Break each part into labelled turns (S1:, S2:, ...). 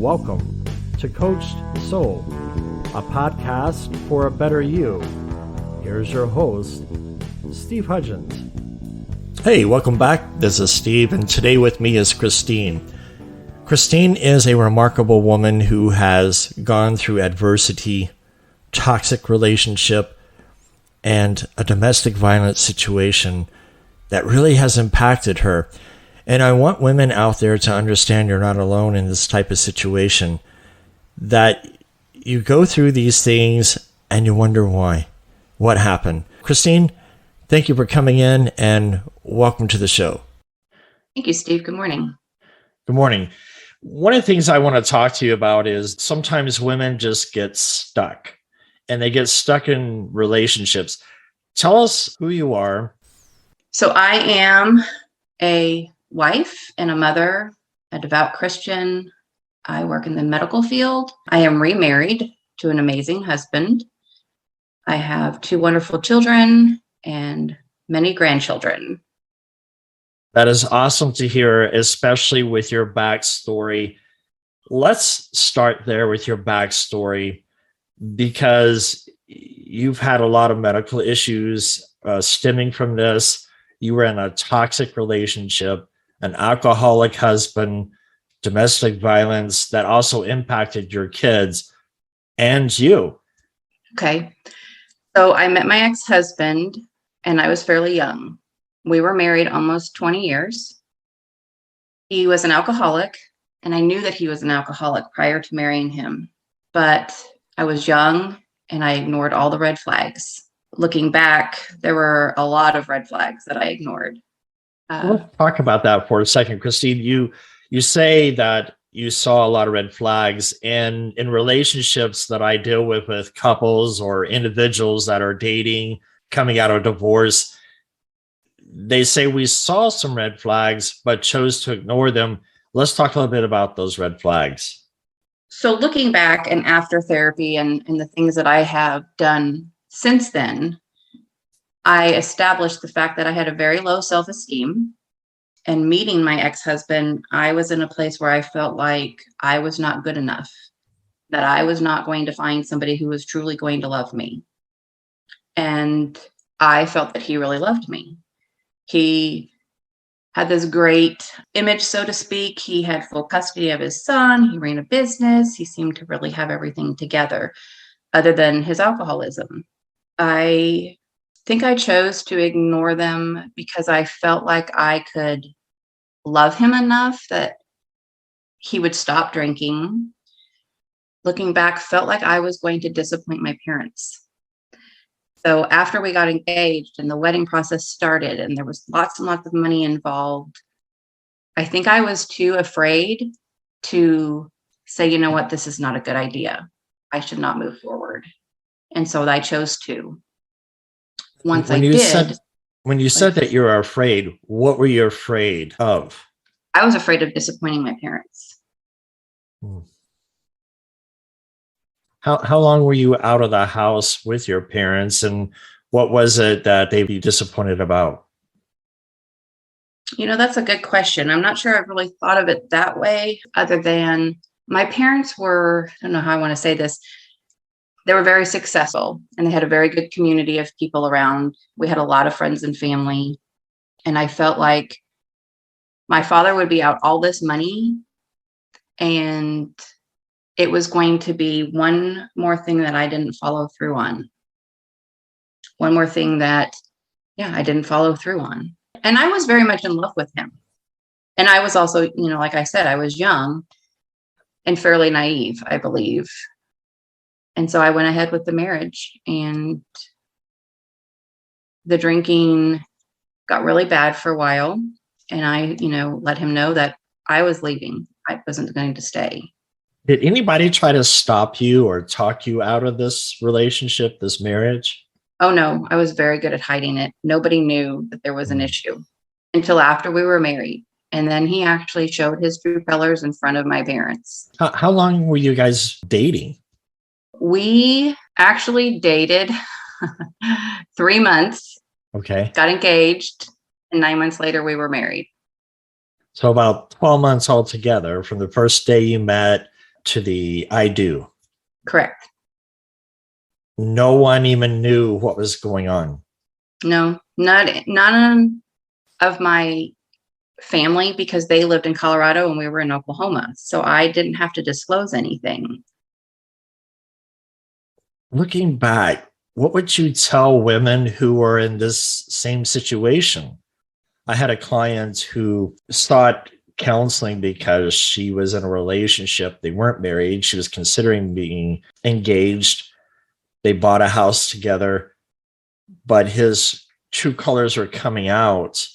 S1: Welcome to Coached Soul, a podcast for a better you. Here's your host, Steve Hudgens. Hey, welcome back. This is Steve, and today with me is Christine. Christine is a remarkable woman who has gone through adversity, toxic relationship, and a domestic violence situation that really has impacted her. And I want women out there to understand you're not alone in this type of situation, that you go through these things and you wonder why. What happened? Christine, thank you for coming in and welcome to the show.
S2: Thank you, Steve. Good morning.
S1: Good morning. One of the things I want to talk to you about is sometimes women just get stuck and they get stuck in relationships. Tell us who you are.
S2: So I am a wife and a mother, a devout Christian. I work in the medical field. I am remarried to an amazing husband. I have 2 wonderful children and many grandchildren.
S1: That is awesome to hear, especially with your backstory. Let's start there with your backstory, because you've had a lot of medical issues stemming from this. You were in a toxic relationship, an alcoholic husband, domestic violence that also impacted your kids and you.
S2: Okay. So I met my ex-husband and I was fairly young. We were married almost 20 years. He was an alcoholic, and I knew that he was an alcoholic prior to marrying him. But I was young and I ignored all the red flags. Looking back, there were a lot of red flags that I ignored.
S1: Let's talk about that for a second, Christine. You say that you saw a lot of red flags, and in relationships that I deal with couples or individuals that are dating, coming out of divorce, they say we saw some red flags but chose to ignore them. Let's talk a little bit about those red flags.
S2: So looking back and after therapy and the things that I have done since then, I established the fact that I had a very low self-esteem. And meeting my ex-husband, I was in a place where I felt like I was not good enough, that I was not going to find somebody who was truly going to love me. And I felt that he really loved me. He had this great image, so to speak. He had full custody of his son. He ran a business. He seemed to really have everything together other than his alcoholism. I think I chose to ignore them because I felt like I could love him enough that he would stop drinking. Looking back, felt like I was going to disappoint my parents. So after we got engaged and the wedding process started and there was lots and lots of money involved, I think I was too afraid to say, you know what, this is not a good idea. I should not move forward. And so I chose to. When you
S1: said that you're afraid, what were you afraid of?
S2: I was afraid of disappointing my parents.
S1: How long were you out of the house with your parents, and what was it that they'd be disappointed about?
S2: You know, that's a good question. I'm not sure I've really thought of it that way, other than my parents were, I don't know how I want to say this. They were very successful and they had a very good community of people around. We had a lot of friends and family. And I felt like my father would be out all this money and it was going to be one more thing that I didn't follow through on. One more thing that, I didn't follow through on. And I was very much in love with him. And I was also, like I said, I was young and fairly naive, I believe. And so I went ahead with the marriage, and the drinking got really bad for a while. And I, let him know that I was leaving. I wasn't going to stay.
S1: Did anybody try to stop you or talk you out of this relationship, this marriage?
S2: Oh, no, I was very good at hiding it. Nobody knew that there was an issue until after we were married. And then he actually showed his true colors in front of my parents.
S1: How long were you guys dating?
S2: We actually dated 3 months.
S1: Okay.
S2: Got engaged, and 9 months later we were married.
S1: So about 12 months altogether from the first day you met to the I do.
S2: Correct.
S1: No one even knew what was going on.
S2: No, none of my family, because they lived in Colorado and we were in Oklahoma. So I didn't have to disclose anything.
S1: Looking back, what would you tell women who are in this same situation? I had a client who sought counseling because she was in a relationship. They weren't married. She was considering being engaged. They bought a house together, but his true colors were coming out.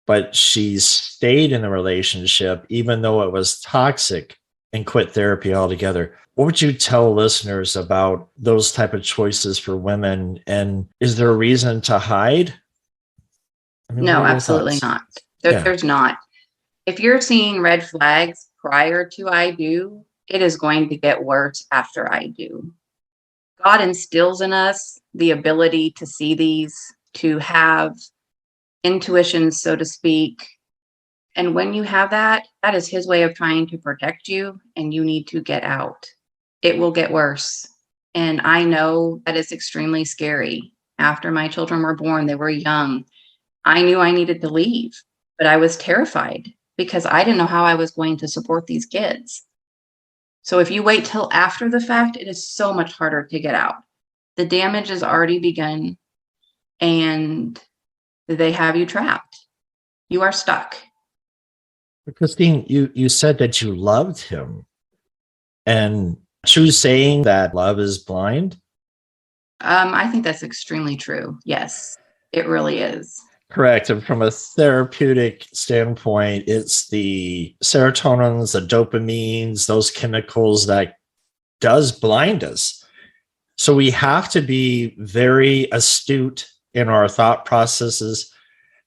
S1: But she stayed in the relationship, even though it was toxic, and quit therapy altogether. What would you tell listeners about those type of choices for women? And is there a reason to hide? I mean, what
S2: No,
S1: are your
S2: absolutely
S1: thoughts?
S2: not.
S1: Yeah.
S2: There's not. If you're seeing red flags prior to I do, it is going to get worse after I do. God instills in us the ability to see these, to have intuition, so to speak. And when you have that, that is his way of trying to protect you, and you need to get out. It will get worse. And I know that it's extremely scary. After my children were born, they were young. I knew I needed to leave, but I was terrified because I didn't know how I was going to support these kids. So if you wait till after the fact, it is so much harder to get out. The damage has already begun and they have you trapped. You are stuck.
S1: Christine, you said that you loved him. And true saying that love is blind?
S2: I think that's extremely true. Yes, it really is.
S1: Correct. And from a therapeutic standpoint, it's the serotonins, the dopamines, those chemicals that does blind us. So we have to be very astute in our thought processes,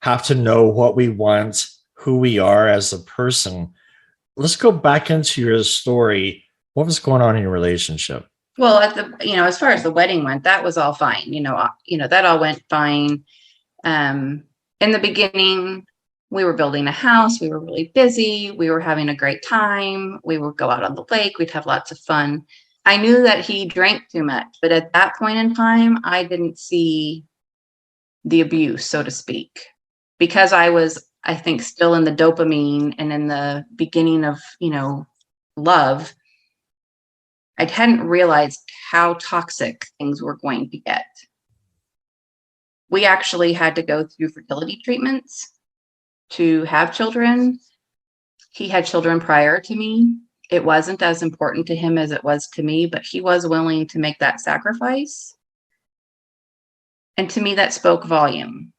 S1: have to know what we want, who we are as a person. Let's go back into your story. What was going on in your relationship?
S2: Well, as far as the wedding went, that was all fine. That all went fine. In the beginning, we were building a house. We were really busy. We were having a great time. We would go out on the lake. We'd have lots of fun. I knew that he drank too much, but at that point in time, I didn't see the abuse, so to speak, because I was, I think, still in the dopamine and in the beginning of, love. I hadn't realized how toxic things were going to get. We actually had to go through fertility treatments to have children. He had children prior to me. It wasn't as important to him as it was to me, but he was willing to make that sacrifice. And to me, that spoke volume.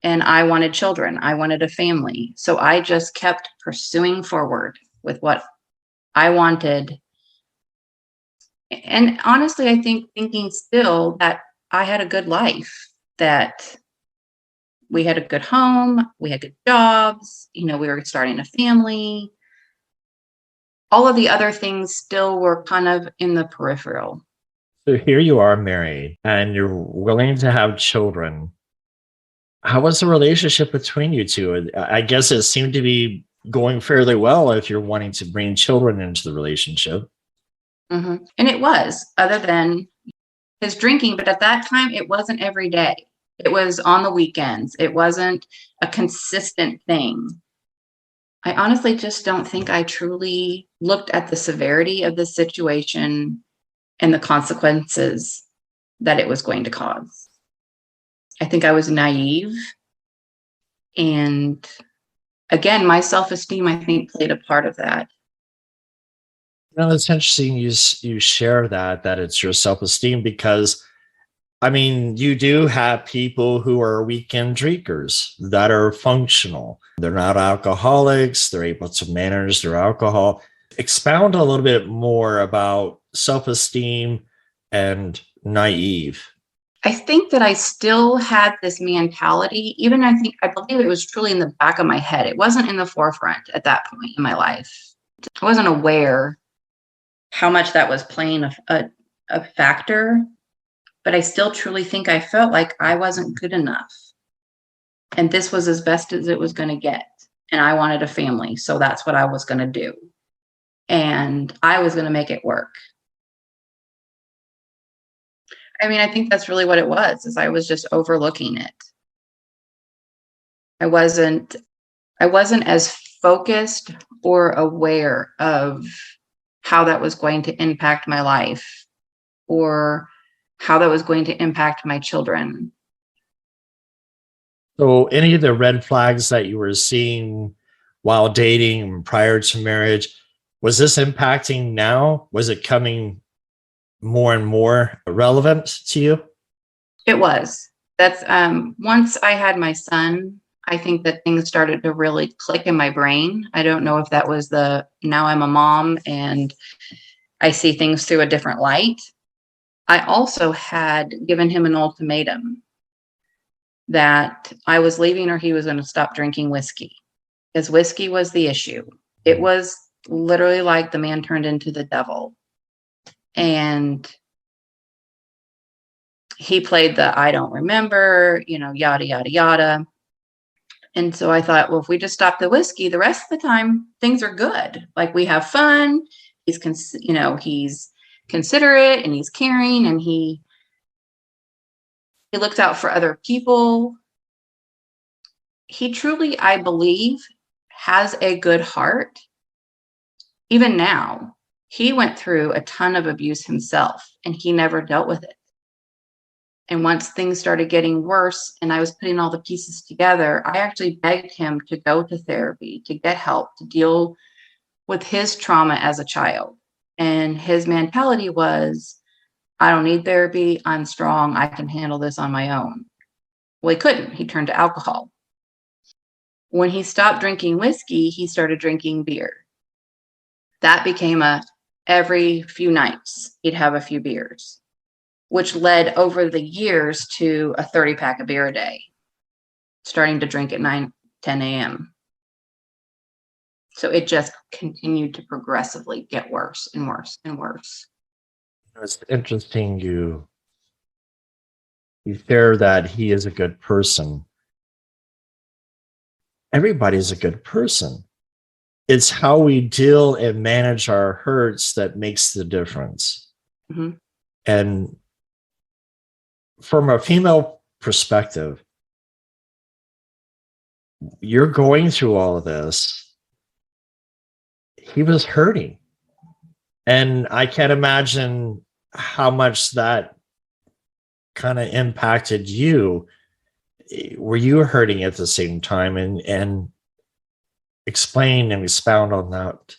S2: And I wanted children. I wanted a family. So I just kept pursuing forward with what I wanted. And honestly, I think thinking still that I had a good life, that we had a good home, we had good jobs, we were starting a family. All of the other things still were kind of in the peripheral.
S1: So here you are married and you're willing to have children. How was the relationship between you two? I guess it seemed to be going fairly well if you're wanting to bring children into the relationship.
S2: Mm-hmm. And it was, other than his drinking, but at that time, it wasn't every day. It was on the weekends. It wasn't a consistent thing. I honestly just don't think I truly looked at the severity of the situation and the consequences that it was going to cause. I think I was naive. And again, my self-esteem, I think, played a part of that.
S1: It's interesting you share that it's your self-esteem because, I mean, you do have people who are weekend drinkers that are functional. They're not alcoholics. They're able to manage their alcohol. Expound a little bit more about self-esteem and naive.
S2: I think that I still had this mentality, I believe it was truly in the back of my head. It wasn't in the forefront at that point in my life. I wasn't aware how much that was playing a factor, but I still truly think I felt like I wasn't good enough. And this was as best as it was going to get. And I wanted a family. So that's what I was going to do. and I was going to make it work. I mean, I think that's really what it was, is I was just overlooking it. I wasn't as focused or aware of how that was going to impact my life or how that was going to impact my children.
S1: So any of the red flags that you were seeing while dating prior to marriage, was this impacting now? Was it coming more and more relevant to you?
S2: It was. That's once I had my son, I think that things started to really click in my brain. I don't know if that was now I'm a mom and I see things through a different light. I also had given him an ultimatum that I was leaving or he was going to stop drinking whiskey, because whiskey was the issue. It was literally like the man turned into the devil. And he played the I don't remember, yada, yada, yada. And so I thought, well, if we just stop the whiskey, the rest of the time, things are good. Like, we have fun. He's considerate and he's caring and he looks out for other people. He truly, I believe, has a good heart. Even now, he went through a ton of abuse himself and he never dealt with it. And once things started getting worse and I was putting all the pieces together, I actually begged him to go to therapy, to get help, to deal with his trauma as a child. And his mentality was, I don't need therapy. I'm strong. I can handle this on my own. Well, he couldn't. He turned to alcohol. When he stopped drinking whiskey, he started drinking beer. That became every few nights, he'd have a few beers, which led over the years to a 30-pack of beer a day, starting to drink at 9, 10 a.m. So it just continued to progressively get worse and worse and worse.
S1: It's interesting you share that he is a good person. Everybody's a good person. It's how we deal and manage our hurts that makes the difference.
S2: Mm-hmm.
S1: And from a female perspective, you're going through all of this. He was hurting. And I can't imagine how much that kind of impacted you. Were you hurting at the same time? And explain and expound on that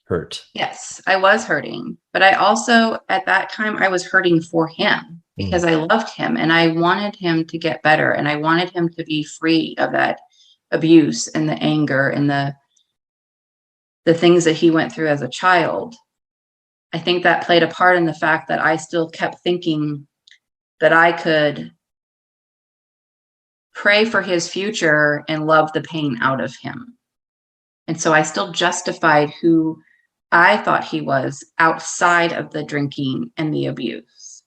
S1: hurt.
S2: Yes, I was hurting. But I also, at that time, I was hurting for him because I loved him and I wanted him to get better and I wanted him to be free of that abuse and the anger and the things that he went through as a child. I think that played a part in the fact that I still kept thinking that I could pray for his future and love the pain out of him. And so I still justified who I thought he was outside of the drinking and the abuse,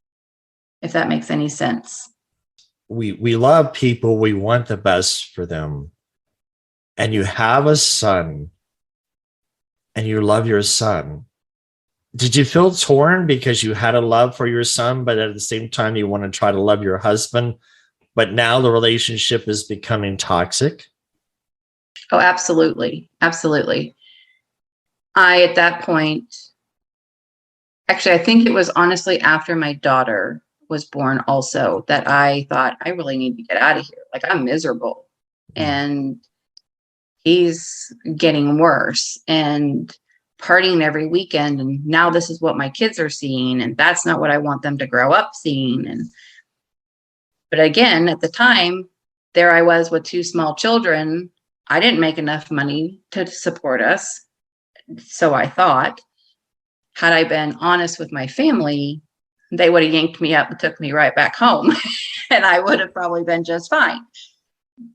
S2: if that makes any sense.
S1: We love people. We want the best for them. And you have a son and you love your son. Did you feel torn because you had a love for your son, but at the same time, you want to try to love your husband, but now the relationship is becoming toxic?
S2: Oh, absolutely. Absolutely. At that point, actually, I think it was honestly after my daughter was born also that I thought, I really need to get out of here. Like, I'm miserable and he's getting worse and partying every weekend. And now this is what my kids are seeing. And that's not what I want them to grow up seeing. But again, at the time, there I was with 2 small children. I didn't make enough money to support us. So I thought, had I been honest with my family, they would have yanked me up and took me right back home. And I would have probably been just fine.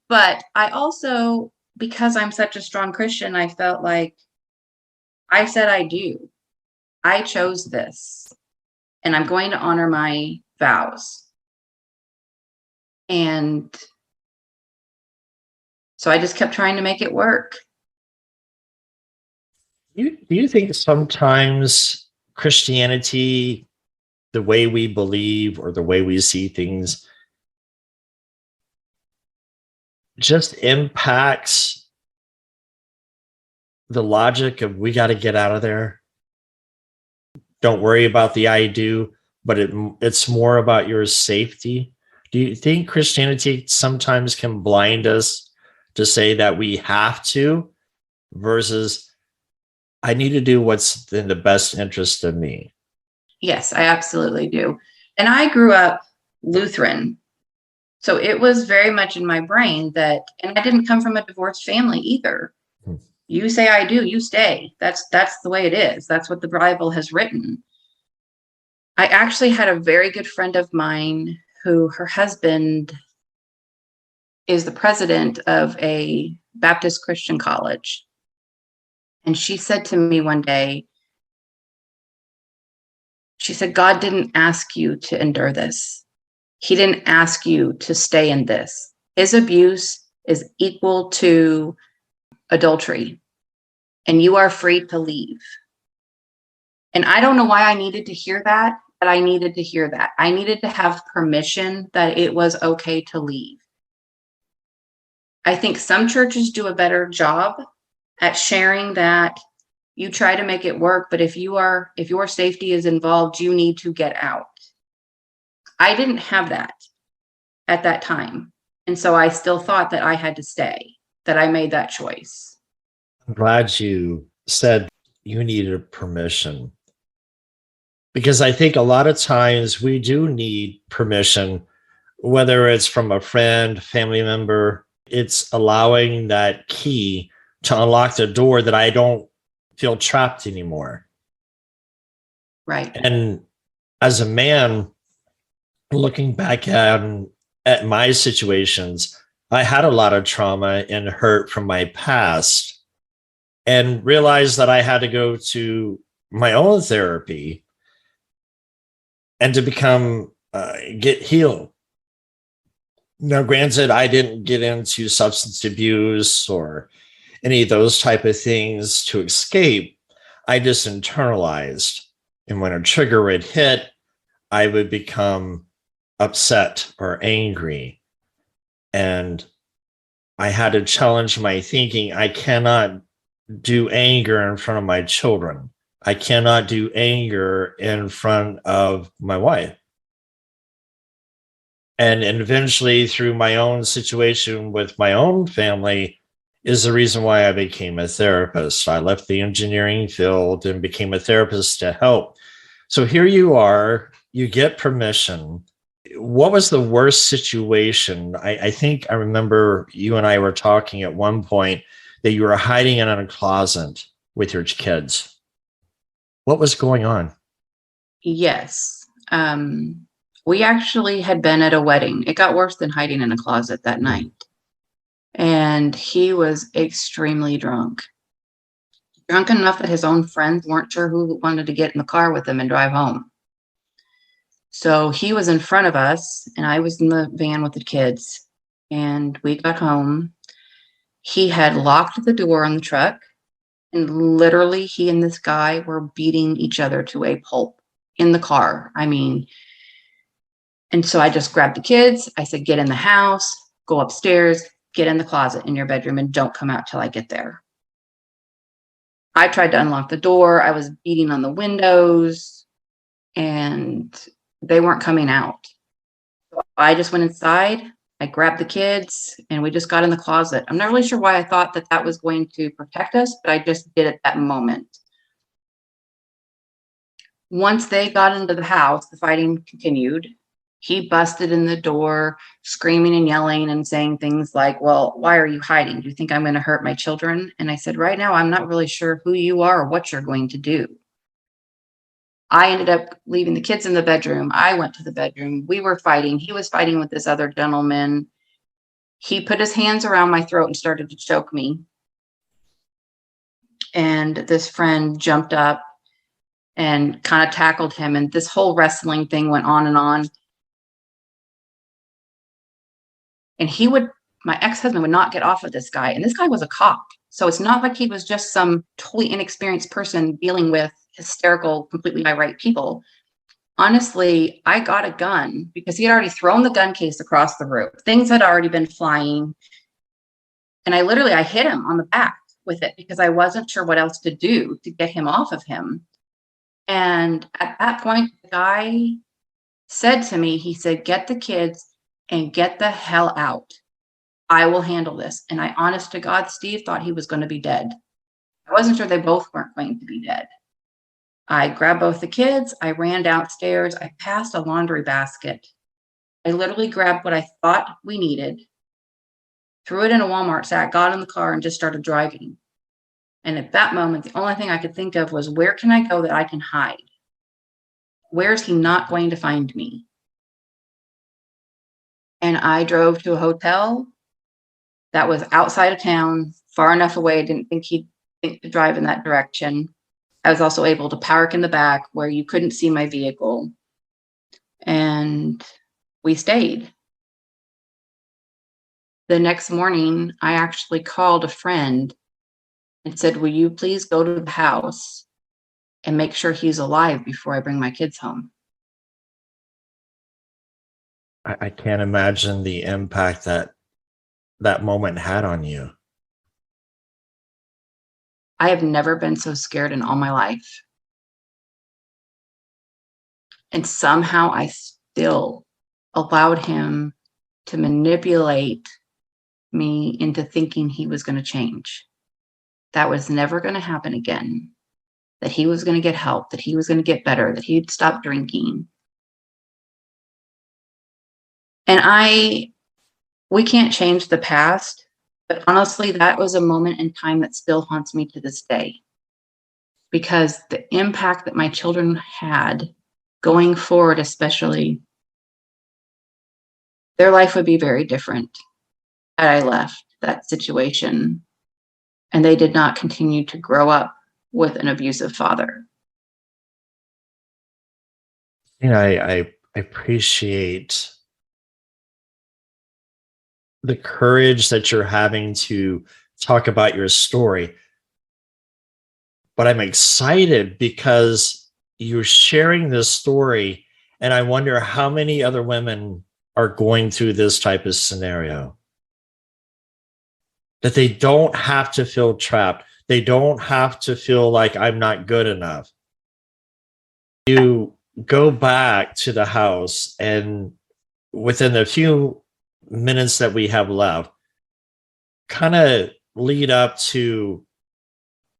S2: But I also, because I'm such a strong Christian, I felt like I said I do. I chose this. And I'm going to honor my vows. And so I just kept trying to make it work.
S1: Do you think sometimes Christianity, the way we believe or the way we see things, just impacts the logic of we got to get out of there? Don't worry about the I do, but it's more about your safety. Do you think Christianity sometimes can blind us to say that we have to versus I need to do what's in the best interest of me?
S2: Yes, I absolutely do. And I grew up Lutheran. So it was very much in my brain that, and I didn't come from a divorced family either.
S1: Hmm.
S2: You say I do, you stay. That's the way it is. That's what the Bible has written. I actually had a very good friend of mine who her husband is the president of a Baptist Christian college. And she said to me one day, she said, God didn't ask you to endure this. He didn't ask you to stay in this. His abuse is equal to adultery, and you are free to leave. And I don't know why I needed to hear that, but I needed to hear that. I needed to have permission that it was okay to leave. I think some churches do a better job at sharing that you try to make it work, but if your safety is involved, you need to get out. I didn't have that at that time. And so I still thought that I had to stay, that I made that choice.
S1: I'm glad you said you needed permission, because I think a lot of times we do need permission, whether it's from a friend, family member. It's allowing that key to unlock the door that I don't feel trapped anymore.
S2: Right.
S1: And as a man, looking back at my situations, I had a lot of trauma and hurt from my past and realized that I had to go to my own therapy and to become get healed. Now, granted, I didn't get into substance abuse or any of those type of things to escape. I just internalized. And when a trigger would hit, I would become upset or angry. And I had to challenge my thinking. I cannot do anger in front of my children. I cannot do anger in front of my wife. And eventually, through my own situation with my own family, is the reason why I became a therapist. I left the engineering field and became a therapist to help. So here you are, you get permission. What was the worst situation? I think I remember you and I were talking at one point that you were hiding in a closet with your kids. What was going on?
S2: Yes. We actually had been at a wedding. It got worse than hiding in a closet that night. And he was extremely drunk enough that his own friends weren't sure who wanted to get in the car with him and drive home. So he was in front of us, and I was in the van with the kids. And we got home. He had locked the door on the truck, and literally he and this guy were beating each other to a pulp in the car. I mean, and so I just grabbed the kids. I said, get in the house, go upstairs, get in the closet in your bedroom, and don't come out till I get there. I tried to unlock the door. I was beating on the windows, and they weren't coming out. So I just went inside. I grabbed the kids, and we just got in the closet. I'm not really sure why I thought that that was going to protect us, but I just did it that moment. Once they got into the house, the fighting continued. He busted in the door, screaming and yelling and saying things like, well, why are you hiding? Do you think I'm going to hurt my children? And I said, right now, I'm not really sure who you are or what you're going to do. I ended up leaving the kids in the bedroom. I went to the bedroom. We were fighting. He was fighting with this other gentleman. He put his hands around my throat and started to choke me. And this friend jumped up and kind of tackled him. And this whole wrestling thing went on and on. And he would my ex-husband would not get off of this guy. And this guy was a cop. So it's not like he was just some totally inexperienced person dealing with hysterical, completely irate people. Honestly, I got a gun because he had already thrown the gun case across the room. Things had already been flying. And I hit him on the back with it because I wasn't sure what else to do to get him off of him. And at that point, the guy said to me, he said, "Get the kids and get the hell out. I will handle this." And I, honest to God, Steve, thought he was going to be dead. I wasn't sure they both weren't going to be dead. I grabbed both the kids. I ran downstairs. I passed a laundry basket. I literally grabbed what I thought we needed, threw it in a Walmart sack, got in the car, and just started driving. And at that moment, the only thing I could think of was, where can I go that I can hide? Where is he not going to find me? And I drove to a hotel that was outside of town, far enough away. I didn't think he'd think to drive in that direction. I was also able to park in the back where you couldn't see my vehicle. And we stayed. The next morning, I actually called a friend and said, "Will you please go to the house and make sure he's alive before I bring my kids home?"
S1: I can't imagine the impact that moment had on you.
S2: I have never been so scared in all my life. And somehow I still allowed him to manipulate me into thinking he was going to change. That was never going to happen again. That he was going to get help, that he was going to get better, that he'd stop drinking. And we can't change the past. But honestly, that was a moment in time that still haunts me to this day, because the impact that my children had going forward, especially, their life would be very different had I left that situation and they did not continue to grow up with an abusive father.
S1: I appreciate the courage that you're having to talk about your story. But I'm excited because you're sharing this story, and I wonder how many other women are going through this type of scenario. That they don't have to feel trapped. They don't have to feel like I'm not good enough. You go back to the house, and within a few minutes that we have left, kind of lead up to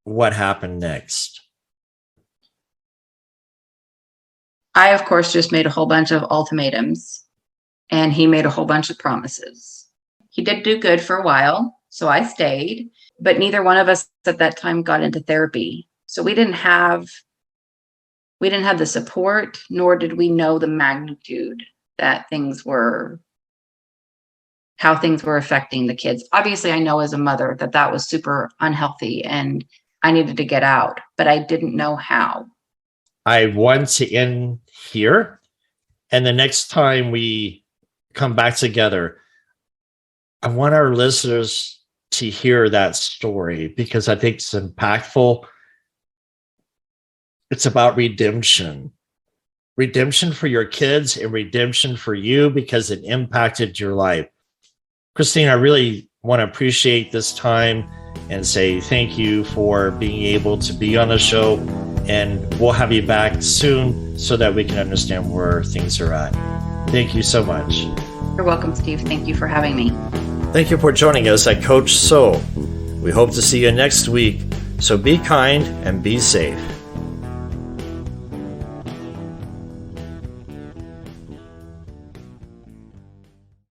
S1: what happened next.
S2: I, of course, just made a whole bunch of ultimatums, and he made a whole bunch of promises. He did do good for a while, so I stayed, but neither one of us at that time got into therapy. So we didn't have the support, nor did we know the magnitude that how things were affecting the kids. Obviously, I know as a mother that was super unhealthy and I needed to get out, but I didn't know how.
S1: I want to end here. And the next time we come back together, I want our listeners to hear that story because I think it's impactful. It's about redemption. Redemption for your kids and redemption for you because it impacted your life. Christine, I really want to appreciate this time and say thank you for being able to be on the show. And we'll have you back soon so that we can understand where things are at. Thank you so much.
S2: You're welcome, Steve. Thank you for having me.
S1: Thank you for joining us at Coach So. We hope to see you next week. So be kind and be safe.